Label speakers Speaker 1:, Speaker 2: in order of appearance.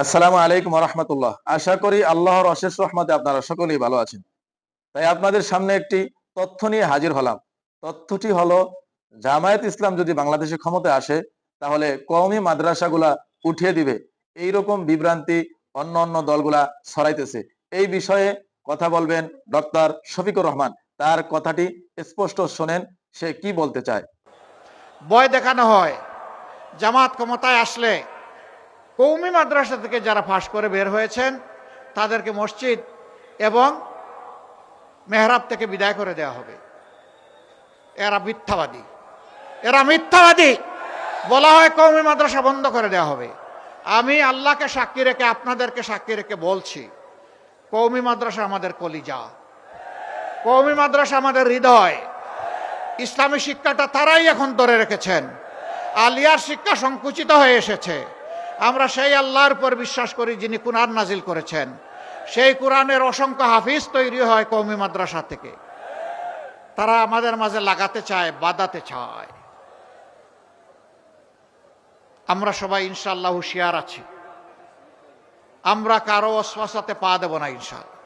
Speaker 1: আসসালামু আলাইকুম রহমতুল্লাহ। আশা করি আল্লাহর অশেষ রহমতে আপনারা সকলেই ভালো আছেন। তাই আপনাদের সামনে একটি তথ্য নিয়ে হাজির হলাম। তথ্যটি হলো, জামায়াত ইসলাম যদি বাংলাদেশে ক্ষমতায় আসে তাহলে কওমি মাদ্রাসাগুলা উঠিয়ে দিবে, এইরকম বিভ্রান্তি অন্য অন্য দলগুলা ছড়াইতেছে। এই বিষয়ে কথা বলবেন ডক্টর শফিকুর রহমান। তার কথাটি স্পষ্ট শোনেন, সে কি বলতে চায়।
Speaker 2: ভয় দেখানো হয় জামাত ক্ষমতায় আসলে কওমি মাদ্রাসা থেকে যারা পাশ করে বের হয়েছেন তাদেরকে মসজিদ এবং মেহরাব থেকে বিদায় করে দেওয়া হবে। এরা মিথ্যাবাদী। বলা হয় কওমি মাদ্রাসা বন্ধ করে দেওয়া হবে। আমি আল্লাহকে সাক্ষী রেখে আপনাদেরকে সাক্ষী রেখে বলছি, কওমি মাদ্রাসা আমাদের কলিজা, কওমি মাদ্রাসা আমাদের হৃদয়। ইসলামী শিক্ষাটা তারাই এখন ধরে রেখেছেন। আলিয়ার শিক্ষা সংকুচিত হয়ে এসেছে। আমরা সেই আল্লাহর উপর বিশ্বাস করি যিনি কুরআন নাজিল করেছেন। সেই কোরআনের অসংখ্য হাফিজ তৈরি হয় কওমি মাদ্রাসা থেকে। তারা আমাদের মাঝে লাগাতে চায়, বাঁধাতে চায়। আমরা সবাই ইনশাআল্লাহ হুঁশিয়ার আছি। আমরা কারো ওয়াসওয়াসাতে পা দেব না ইনশাআল্লাহ।